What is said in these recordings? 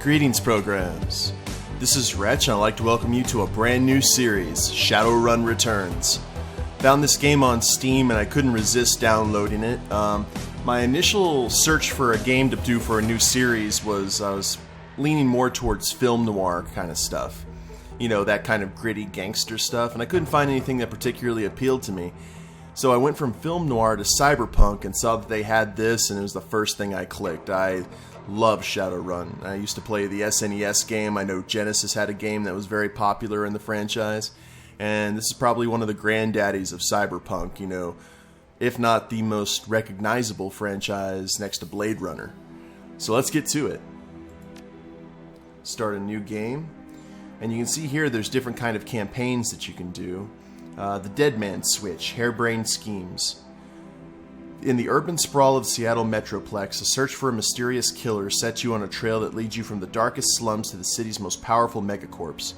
Greetings, programs. This is Wretch, and I'd like to welcome you to a brand new series, Shadowrun Returns. Found this game on Steam, and I couldn't resist downloading it. My initial search for a game to do for a new series was I was leaning more towards film noir kind of stuff. You know, that kind of gritty gangster stuff, and I couldn't find anything that particularly appealed to me. So I went from film noir to cyberpunk and saw that they had this, and it was the first thing I clicked. I love Shadowrun. I used to play the SNES game. I know Genesis had a game that was very popular in the franchise. And this is probably one of the granddaddies of cyberpunk, you know, if not the most recognizable franchise next to Blade Runner. So let's get to it. Start a new game. And you can see here there's different kind of campaigns that you can do. The Dead Man Switch, Harebrained Schemes. In the urban sprawl of Seattle Metroplex, a search for a mysterious killer sets you on a trail that leads you from the darkest slums to the city's most powerful megacorps.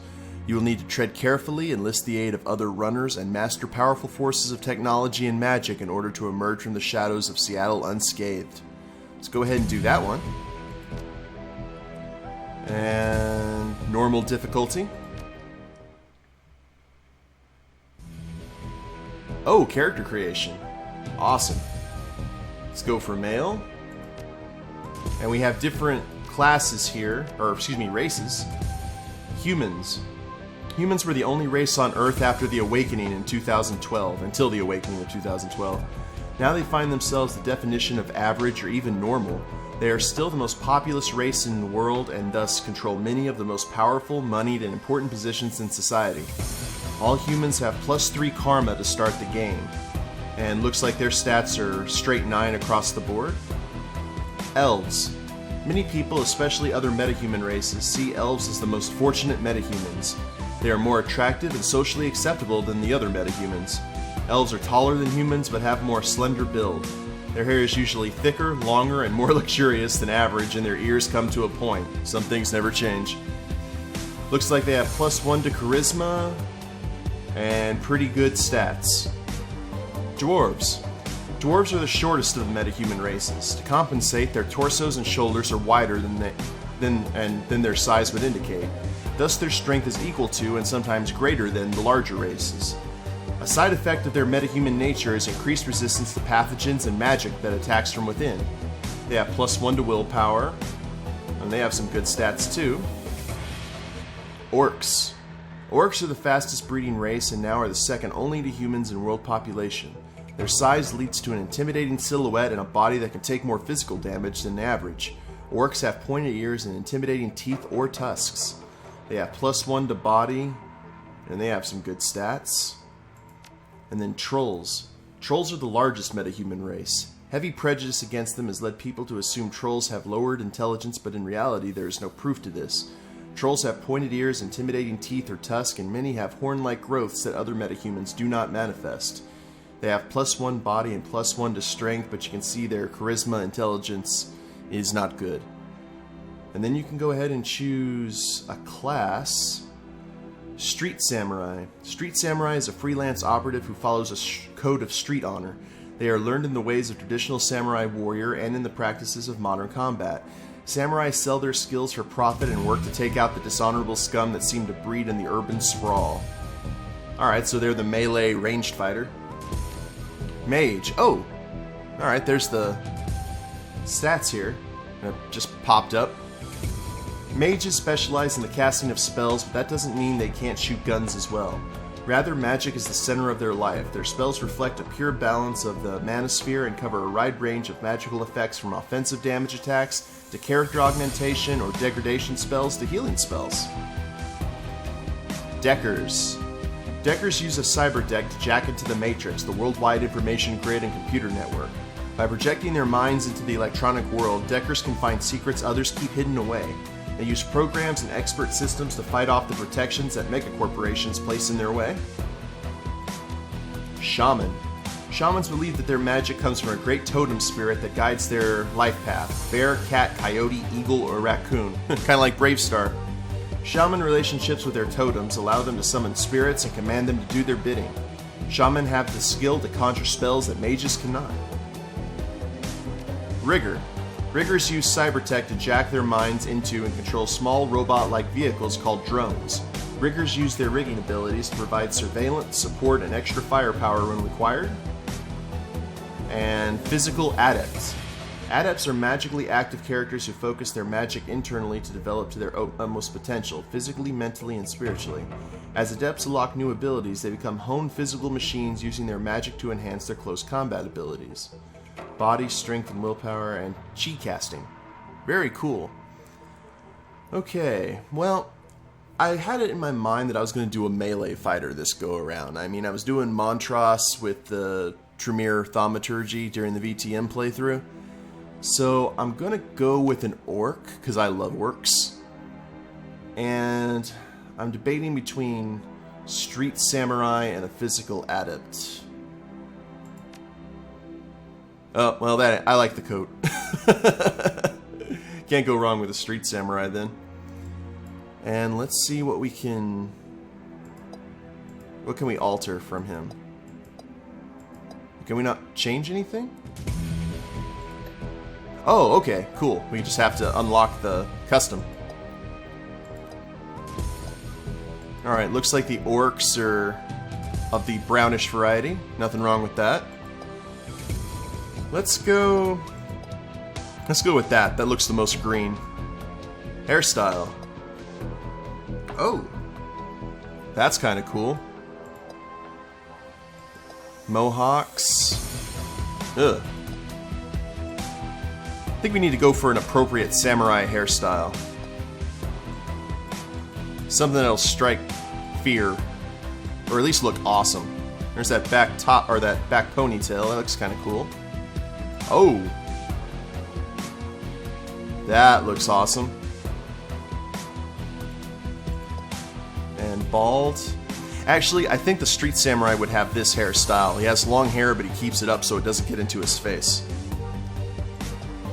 You will need to tread carefully, enlist the aid of other runners, and master powerful forces of technology and magic in order to emerge from the shadows of Seattle unscathed. Let's go ahead and do that one. And normal difficulty. Oh, character creation. Awesome. Let's go for male. And we have different classes here, or excuse me, races. Humans. Humans were the only race on Earth after the Awakening in 2012, until the Awakening of 2012. Now they find themselves the definition of average or even normal. They are still the most populous race in the world and thus control many of the most powerful, moneyed, and important positions in society. All humans have +3 karma to start the game, and looks like their stats are straight 9 across the board. Elves. Many people, especially other metahuman races, see elves as the most fortunate metahumans. They are more attractive and socially acceptable than the other metahumans. Elves are taller than humans but have a more slender build. Their hair is usually thicker, longer, and more luxurious than average, and their ears come to a point. Some things never change. Looks like they have +1 to charisma and pretty good stats. Dwarves. Dwarves are the shortest of the metahuman races. To compensate, their torsos and shoulders are wider than their size would indicate. Thus, their strength is equal to and sometimes greater than the larger races. A side effect of their metahuman nature is increased resistance to pathogens and magic that attacks from within. They have +1 to willpower, and they have some good stats too. Orcs. Orcs are the fastest breeding race and now are the second only to humans in world population. Their size leads to an intimidating silhouette and a body that can take more physical damage than average. Orcs have pointed ears and intimidating teeth or tusks. They have +1 to body, and they have some good stats. And then trolls. Trolls are the largest metahuman race. Heavy prejudice against them has led people to assume trolls have lowered intelligence, but in reality there is no proof to this. Trolls have pointed ears, intimidating teeth or tusk, and many have horn-like growths that other metahumans do not manifest. They have +1 body and +1 to strength, but you can see their charisma intelligence is not good. And then you can go ahead and choose a class. Street Samurai. Street Samurai is a freelance operative who follows a code of street honor. They are learned in the ways of traditional samurai warrior and in the practices of modern combat. Samurai sell their skills for profit and work to take out the dishonorable scum that seem to breed in the urban sprawl. Alright, so they're the melee ranged fighter. Mage. Oh! Alright, there's the stats here. It just popped up. Mages specialize in the casting of spells, but that doesn't mean they can't shoot guns as well. Rather, magic is the center of their life. Their spells reflect a pure balance of the manosphere and cover a wide range of magical effects from offensive damage attacks to character augmentation or degradation spells to healing spells. Deckers. Deckers use a cyber deck to jack into the Matrix, the worldwide information grid and computer network. By projecting their minds into the electronic world, Deckers can find secrets others keep hidden away. They use programs and expert systems to fight off the protections that megacorporations place in their way. Shaman. Shamans believe that their magic comes from a great totem spirit that guides their life path. Bear, cat, coyote, eagle, or raccoon. Kind of like Bravestar. Shaman relationships with their totems allow them to summon spirits and command them to do their bidding. Shaman have the skill to conjure spells that mages cannot. Rigger. Riggers use cybertech to jack their minds into and control small robot-like vehicles called drones. Riggers use their rigging abilities to provide surveillance, support, and extra firepower when required. And physical adepts. Adepts are magically active characters who focus their magic internally to develop to their utmost potential, physically, mentally, and spiritually. As adepts unlock new abilities, they become honed physical machines using their magic to enhance their close combat abilities. Body, strength, and willpower, and chi casting. Very cool. Okay, well, I had it in my mind that I was going to do a melee fighter this go around. I mean, I was doing Montross with the Tremere Thaumaturgy during the VTM playthrough. So I'm going to go with an orc, because I love orcs. And I'm debating between Street Samurai and a physical adept. Oh, well, I like the coat. Can't go wrong with a Street Samurai then. And let's see what we can... What can we alter from him? Can we not change anything? Oh, okay, cool. We just have to unlock the custom. Alright, looks like the orcs are of the brownish variety. Nothing wrong with that. Let's go with that. That looks the most green. Hairstyle. Oh. That's kind of cool. Mohawks. Ugh. I think we need to go for an appropriate samurai hairstyle. Something that'll strike fear. Or at least look awesome. There's that back top, or that back ponytail. That looks kind of cool. Oh! That looks awesome. And bald. Actually, I think the Street Samurai would have this hairstyle. He has long hair, but he keeps it up so it doesn't get into his face.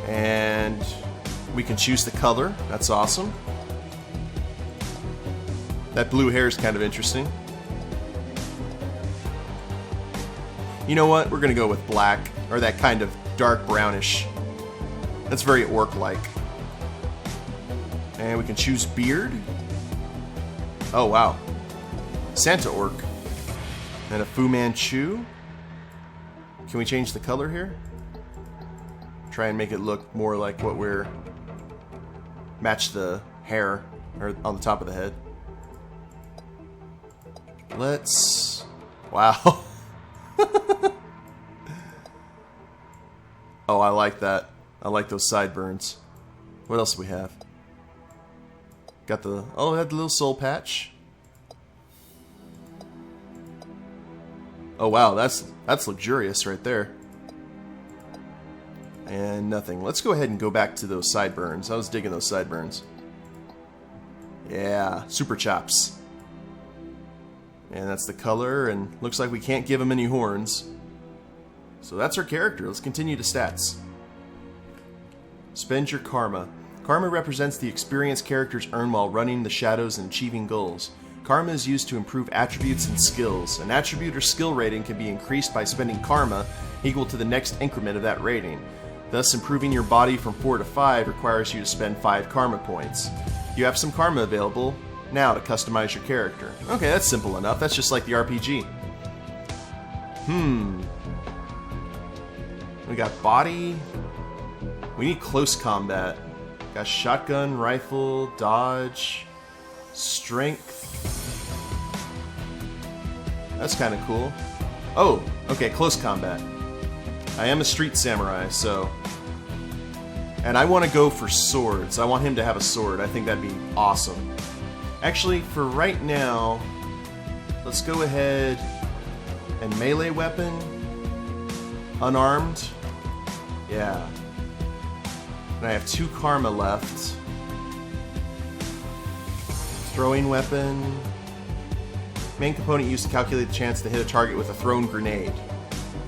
And we can choose the color. That's awesome. That blue hair is kind of interesting. You know what? We're going to go with black, or that kind of dark brownish. That's very orc-like. And we can choose beard. Oh, wow. Santa orc. And a Fu Manchu. Can we change the color here? Try and make it look more like what we're... Match the hair or on the top of the head. Let's... Wow. Oh, I like that. I like those sideburns. What else do we have? Got the... Oh, it had the little soul patch. Oh, wow. That's luxurious right there. And nothing. Let's go ahead and go back to those sideburns. I was digging those sideburns. Yeah. Super chops. And that's the color, and looks like we can't give him any horns. So that's our character. Let's continue to stats. Spend your karma. Karma represents the experience characters earn while running the shadows and achieving goals. Karma is used to improve attributes and skills. An attribute or skill rating can be increased by spending karma equal to the next increment of that rating. Thus, improving your body from 4 to 5 requires you to spend 5 karma points. You have some karma available now to customize your character. Okay, that's simple enough. That's just like the RPG. We got body. We need close combat. Got shotgun, rifle, dodge, strength. That's kind of cool. Oh, okay, close combat. I am a Street Samurai, so... And I want to go for swords. I want him to have a sword. I think that'd be awesome. Actually, for right now, let's go ahead and melee weapon. Unarmed. Yeah. And I have 2 karma left. Throwing weapon. Main component used to calculate the chance to hit a target with a thrown grenade.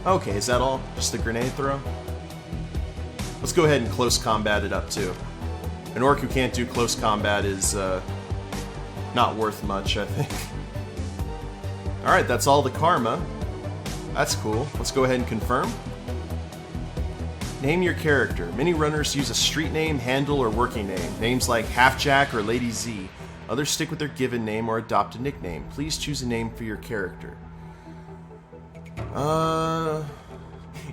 Okay, is that all? Just a grenade throw? Let's go ahead and close combat it up too. An orc who can't do close combat is not worth much, I think. Alright, that's all the karma. That's cool. Let's go ahead and confirm. Name your character. Many runners use a street name, handle, or working name. Names like Half-Jack or Lady Z. Others stick with their given name or adopt a nickname. Please choose a name for your character.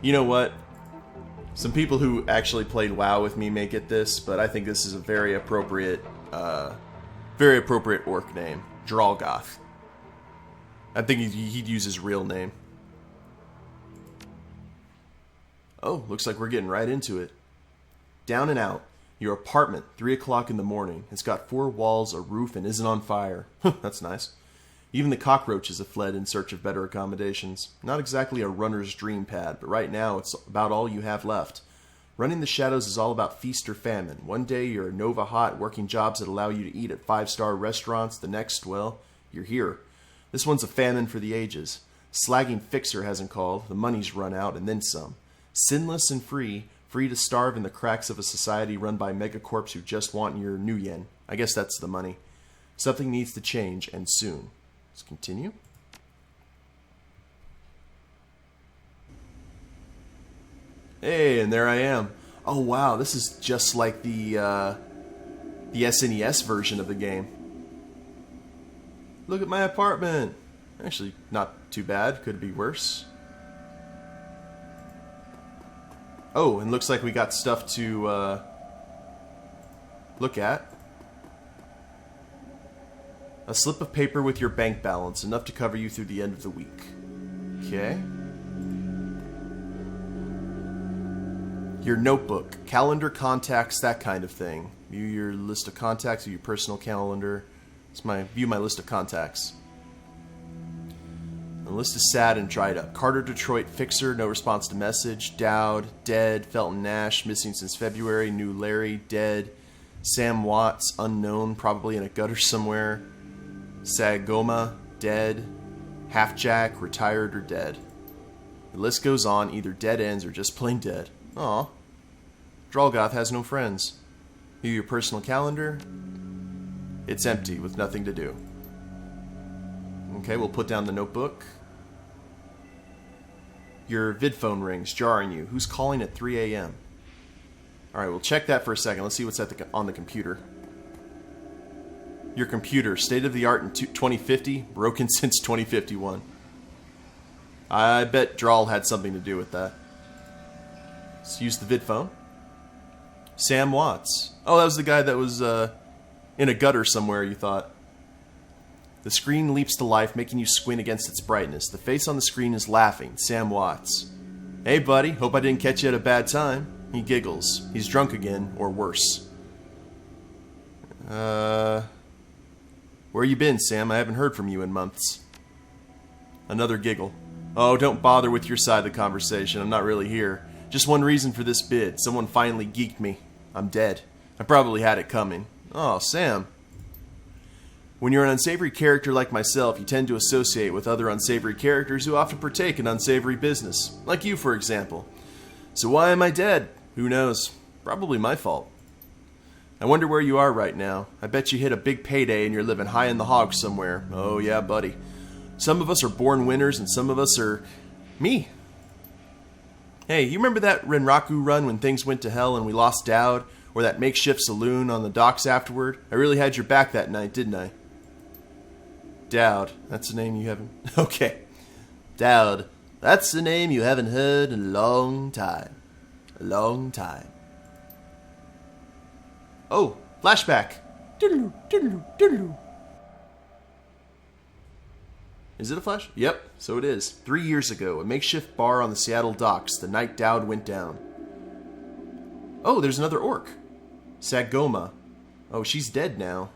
You know what? Some people who actually played WoW with me may get this, but I think this is a very appropriate orc name. Drallgoth. I think he'd use his real name. Oh, looks like we're getting right into it. Down and out. Your apartment, 3 o'clock in the morning. It's got 4 walls, a roof, and isn't on fire. That's nice. Even the cockroaches have fled in search of better accommodations. Not exactly a runner's dream pad, but right now it's about all you have left. Running the shadows is all about feast or famine. One day you're a Nova Hot working jobs that allow you to eat at 5-star restaurants. The next, well, you're here. This one's a famine for the ages. Slagging Fixer hasn't called. The money's run out, and then some. Sinless and free to starve in the cracks of a society run by megacorps who just want your new yen. I guess that's the money. Something needs to change, and soon. Let's continue. Hey, and there I am. Oh wow, this is just like the SNES version of the game. Look at my apartment. Actually, not too bad. Could be worse. Oh, and looks like we got stuff to look at. A slip of paper with your bank balance, enough to cover you through the end of the week. Okay. Your notebook, calendar, contacts, that kind of thing. View your list of contacts, view your personal calendar. View my list of contacts. The list is sad and dried up. Carter Detroit Fixer, no response to message. Dowd, dead. Felton Nash, missing since February. New Larry, dead. Sam Watts, unknown, probably in a gutter somewhere. Sagoma, dead. Half-Jack, retired or dead. The list goes on, either dead ends or just plain dead. Aw. Drallgoth has no friends. View your personal calendar. It's empty, with nothing to do. Okay, we'll put down the notebook. Your vid phone rings, jarring you. Who's calling at 3 a.m.? Alright, we'll check that for a second. Let's see what's on the computer. Your computer, state-of-the-art in 2050, broken since 2051. I bet Drall had something to do with that. Let's use the vid phone. Sam Watts. Oh, that was the guy that was in a gutter somewhere, you thought. The screen leaps to life, making you squint against its brightness. The face on the screen is laughing. Sam Watts. Hey, buddy. Hope I didn't catch you at a bad time. He giggles. He's drunk again, or worse. Where you been, Sam? I haven't heard from you in months. Another giggle. Oh, don't bother with your side of the conversation. I'm not really here. Just one reason for this bid. Someone finally geeked me. I'm dead. I probably had it coming. Oh, Sam. When you're an unsavory character like myself, you tend to associate with other unsavory characters who often partake in unsavory business. Like you, for example. So why am I dead? Who knows? Probably my fault. I wonder where you are right now. I bet you hit a big payday and you're living high in the hog somewhere. Oh yeah, buddy. Some of us are born winners and some of us are... me. Hey, you remember that Renraku run when things went to hell and we lost Dowd? Or that makeshift saloon on the docks afterward? I really had your back that night, didn't I? Dowd. That's a name you haven't... Okay. Dowd. That's a name you haven't heard in a long time. A long time. Oh, flashback. Doodaloo, doodaloo, doodaloo. Is it a flash? Yep, so it is. 3 years ago, a makeshift bar on the Seattle docks, the night Dowd went down. Oh, there's another orc. Sagoma. Oh, she's dead now.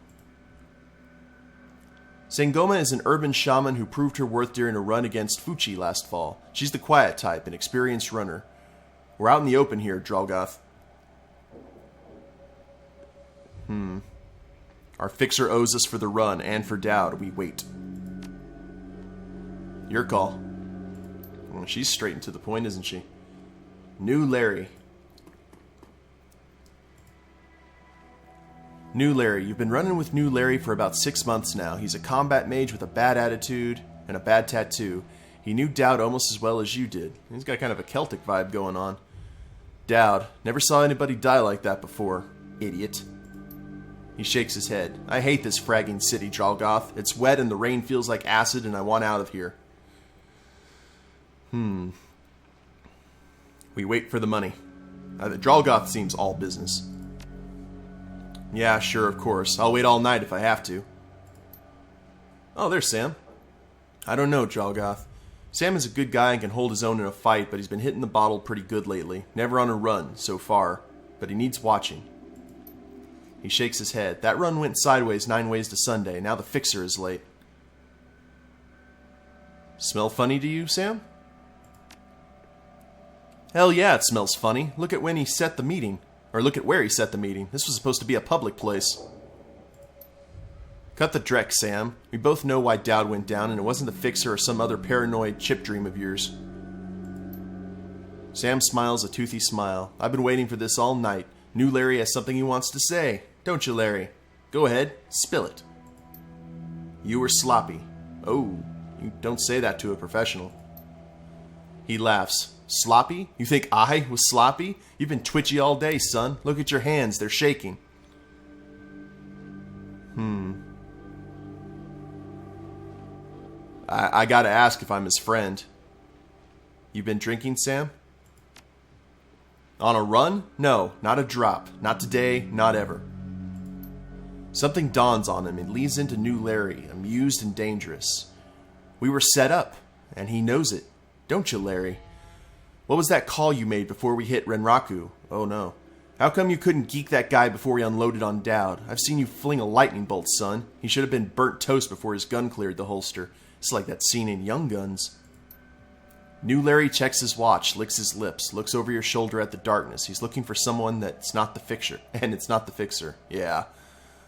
Sangoma is an urban shaman who proved her worth during a run against Fuchi last fall. She's the quiet type, an experienced runner. We're out in the open here, Drallgoth. Our fixer owes us for the run and for Dowd. We wait. Your call. Well, she's straight and to the point, isn't she? New Larry. New Larry. You've been running with New Larry for about 6 months now. He's a combat mage with a bad attitude and a bad tattoo. He knew Dowd almost as well as you did. He's got kind of a Celtic vibe going on. Dowd. Never saw anybody die like that before. Idiot. He shakes his head. I hate this fragging city, Drallgoth. It's wet and the rain feels like acid and I want out of here. We wait for the money. The Drallgoth seems all business. Yeah, sure, of course. I'll wait all night if I have to. Oh, there's Sam. I don't know, Drallgoth. Sam is a good guy and can hold his own in a fight, but he's been hitting the bottle pretty good lately. Never on a run, so far. But he needs watching. He shakes his head. That run went sideways 9 ways to Sunday. Now the fixer is late. Smell funny to you, Sam? Hell yeah, it smells funny. Look at when he set the meeting. Or look at where he set the meeting. This was supposed to be a public place. Cut the dreck, Sam. We both know why Dowd went down, and it wasn't the fixer or some other paranoid chip dream of yours. Sam smiles a toothy smile. I've been waiting for this all night. New Larry has something he wants to say. Don't you, Larry? Go ahead, spill it. You were sloppy. Oh, you don't say that to a professional. He laughs. Sloppy? You think I was sloppy? You've been twitchy all day, son. Look at your hands, they're shaking. I gotta ask if I'm his friend. You been drinking, Sam? On a run? No, not a drop. Not today, not ever. Something dawns on him and leads into New Larry, amused and dangerous. We were set up, and he knows it. Don't you, Larry? What was that call you made before we hit Renraku? Oh no. How come you couldn't geek that guy before he unloaded on Dowd? I've seen you fling a lightning bolt, son. He should have been burnt toast before his gun cleared the holster. It's like that scene in Young Guns. New Larry checks his watch, licks his lips, looks over your shoulder at the darkness. He's looking for someone that's not the fixer. And it's not the fixer. Yeah.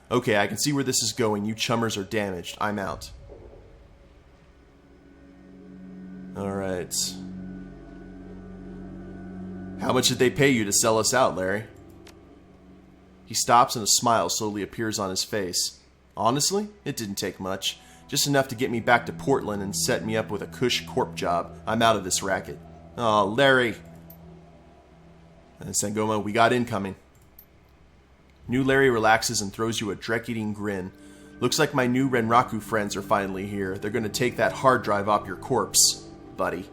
Okay, I can see where this is going. You chummers are damaged. I'm out. Alright. How much did they pay you to sell us out, Larry? He stops and a smile slowly appears on his face. Honestly, it didn't take much. Just enough to get me back to Portland and set me up with a cush corp job. I'm out of this racket. Oh, Larry. And Sangoma, we got incoming. New Larry relaxes and throws you a dreck-eating grin. Looks like my new Renraku friends are finally here. They're going to take that hard drive off your corpse, buddy.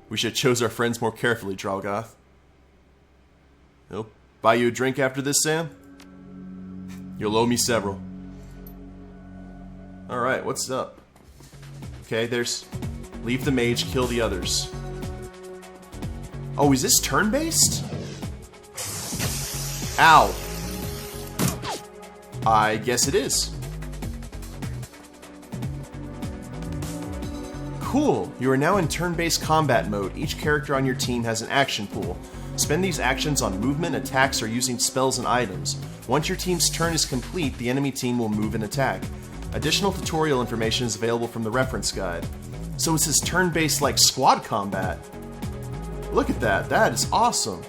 We should choose our friends more carefully, Drallgoth. He'll buy you a drink after this, Sam? You'll owe me several. Alright, what's up? Okay, there's... Leave the mage, kill the others. Oh, is this turn-based? Ow. I guess it is. Cool. You are now in turn-based combat mode. Each character on your team has an action pool. Spend these actions on movement, attacks, or using spells and items. Once your team's turn is complete, the enemy team will move and attack. Additional tutorial information is available from the reference guide. So it's this turn-based like squad combat. Look at that. That is awesome.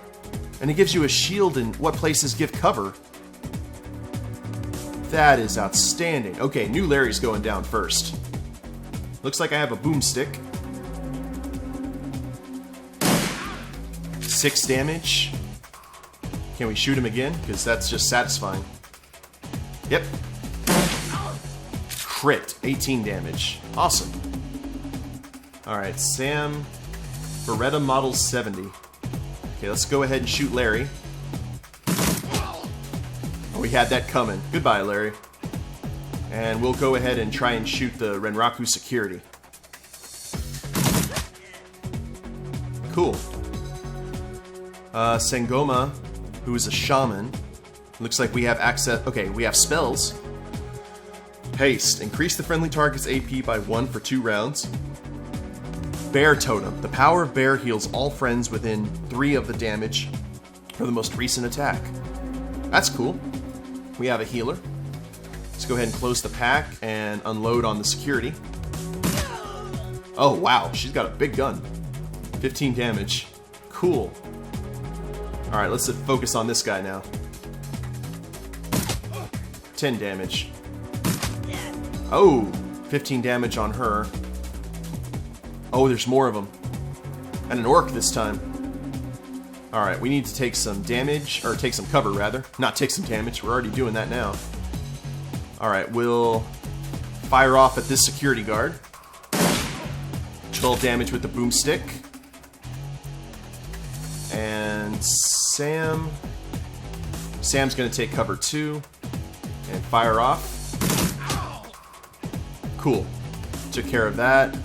And it gives you a shield in what places give cover. That is outstanding. Okay, New Larry's going down first. Looks like I have a boomstick. 6 damage. Can we shoot him again? Because that's just satisfying. Yep. Crit. 18 damage. Awesome. Alright, Sam. Beretta Model 70. Okay, let's go ahead and shoot Larry. Oh, we had that coming. Goodbye, Larry. And we'll go ahead and try and shoot the Renraku security. Cool. Sangoma, who is a shaman. Looks like we have access... Okay, we have spells. Haste. Increase the friendly target's AP by 1 for 2 rounds. Bear Totem. The power of Bear heals all friends within 3 of the damage for the most recent attack. That's cool. We have a healer. Let's go ahead and close the pack and unload on the security. Oh, wow. She's got a big gun. 15 damage. Cool. Alright, let's focus on this guy now. 10 damage. Oh, 15 damage on her. Oh, there's more of them. And an orc this time. Alright, we need to take some damage, or take some cover, rather. Not take some damage, we're already doing that now. Alright, we'll fire off at this security guard. 12 damage with the boomstick. And Sam's gonna take cover too. And fire off. Cool. Took care of that.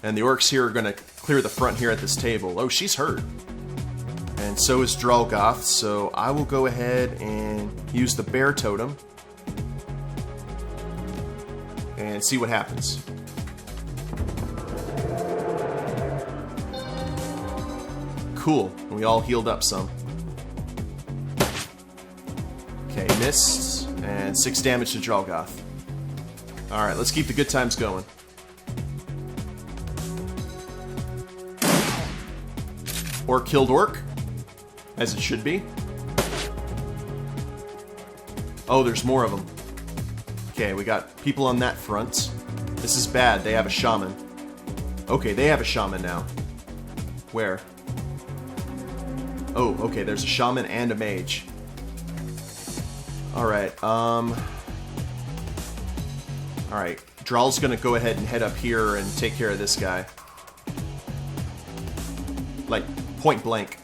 And the orcs here are gonna clear the front here at this table. Oh, she's hurt. And so is Drallgoth, so I will go ahead and use the bear totem. And see what happens. Cool. We all healed up some. Okay, missed. And 6 damage to Drallgoth. Alright, let's keep the good times going. Orc killed orc. As it should be. Oh, there's more of them. Okay, we got people on that front. This is bad. They have a shaman. Okay, they have a shaman now. Where? Oh, okay, there's a shaman and a mage. Alright, Alright, Drall's gonna go ahead and head up here and take care of this guy. Like, point blank.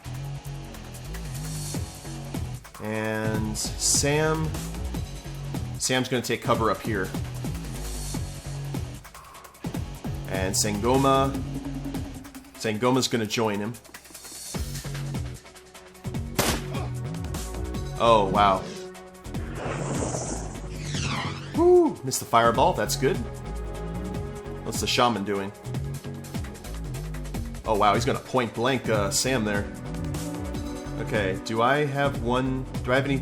And Sam's gonna take cover up here. And Sangoma's gonna join him. Oh, wow. Woo! Missed the fireball, that's good. What's the shaman doing? Oh wow, he's gonna point blank Sam there. Okay, do I have any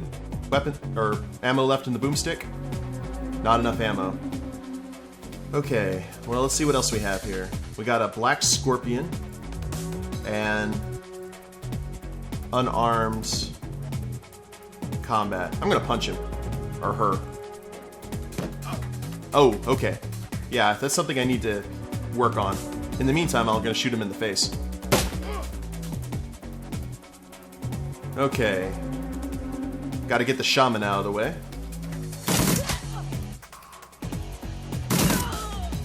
weapon or ammo left in the boomstick? Not enough ammo. Okay, well let's see what else we have here. We got a black scorpion and unarmed combat. I'm gonna punch him. Or her. Oh, okay. Yeah, that's something I need to work on. In the meantime, I'm gonna shoot him in the face. Okay. Gotta get the shaman out of the way.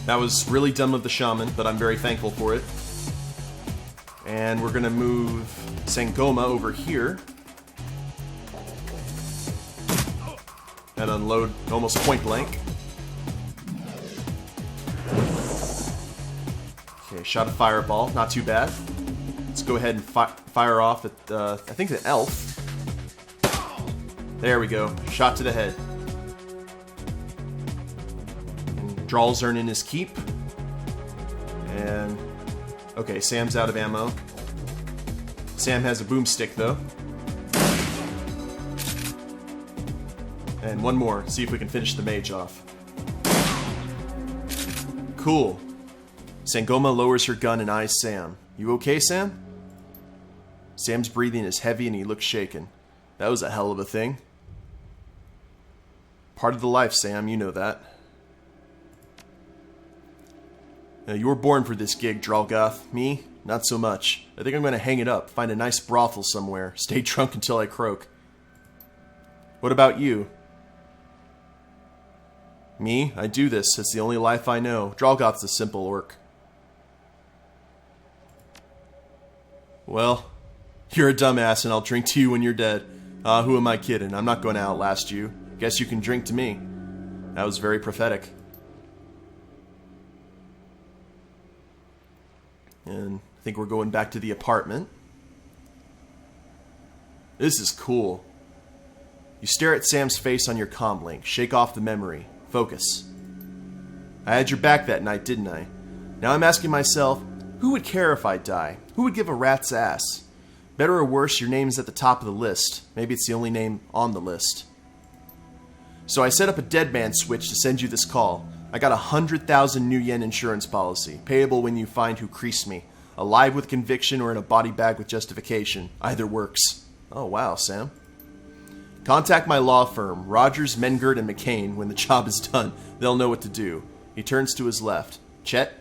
That was really dumb of the shaman, but I'm very thankful for it. And we're gonna move Sangoma over here. And unload almost point blank. Okay, shot a fireball, not too bad. Let's go ahead and fire off at, I think the elf. There we go, shot to the head. And Drall's earning his keep. And, okay, Sam's out of ammo. Sam has a boomstick though. And one more, see if we can finish the mage off. Cool. Sangoma lowers her gun and eyes Sam. You okay, Sam? Sam's breathing is heavy and he looks shaken. That was a hell of a thing. Part of the life, Sam, you know that. Now, you were born for this gig, Drallgoth. Me? Not so much. I think I'm going to hang it up, find a nice brothel somewhere, stay drunk until I croak. What about you? Me? I do this. It's the only life I know. Drallgoth's a simple orc. Well, you're a dumbass and I'll drink to you when you're dead. Who am I kidding? I'm not going to outlast you. Guess you can drink to me. That was very prophetic. And I think we're going back to the apartment. This is cool. You stare at Sam's face on your comm link. Shake off the memory. Focus. I had your back that night, didn't I? Now I'm asking myself, who would care if I die? Who would give a rat's ass? Better or worse, your name is at the top of the list. Maybe it's the only name on the list. So I set up a dead man switch to send you this call. I got 100,000 new yen insurance policy, payable when you find who creased me. Alive with conviction or in a body bag with justification. Either works. Oh wow, Sam. Contact my law firm, Rogers, Mengert, and McCain. When the job is done, they'll know what to do. He turns to his left. Chet?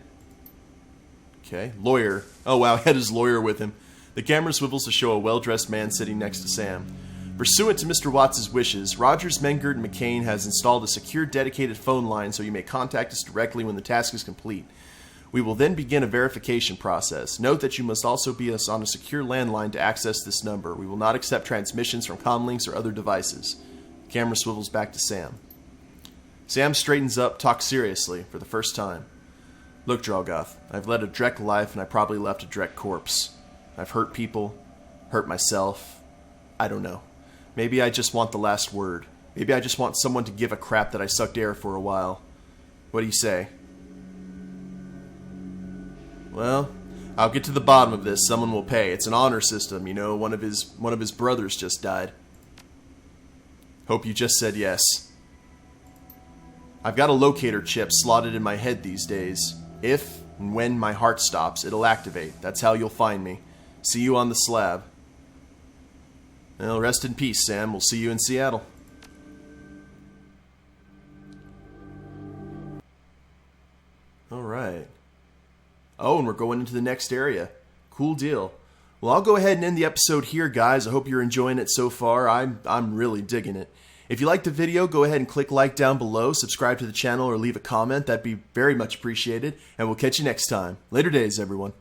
Okay. Lawyer. Oh wow, he had his lawyer with him. The camera swivels to show a well-dressed man sitting next to Sam. Pursuant to Mr. Watts' wishes, Rogers, Mengert, and McCain has installed a secure dedicated phone line so you may contact us directly when the task is complete. We will then begin a verification process. Note that you must also be us on a secure landline to access this number. We will not accept transmissions from comlinks or other devices. The camera swivels back to Sam. Sam straightens up, talks seriously, for the first time. Look, Drallgoth, I've led a Drek life and I probably left a Drek corpse. I've hurt people, hurt myself. I don't know. Maybe I just want the last word. Maybe I just want someone to give a crap that I sucked air for a while. What do you say? Well, I'll get to the bottom of this. Someone will pay. It's an honor system, you know. One of his brothers just died. Hope you just said yes. I've got a locator chip slotted in my head these days. If and when my heart stops, it'll activate. That's how you'll find me. See you on the slab. Well, rest in peace, Sam. We'll see you in Seattle. Alright. Oh, and we're going into the next area. Cool deal. Well, I'll go ahead and end the episode here, guys. I hope you're enjoying it so far. I'm really digging it. If you liked the video, go ahead and click like down below, subscribe to the channel, or leave a comment. That'd be very much appreciated. And we'll catch you next time. Later days, everyone.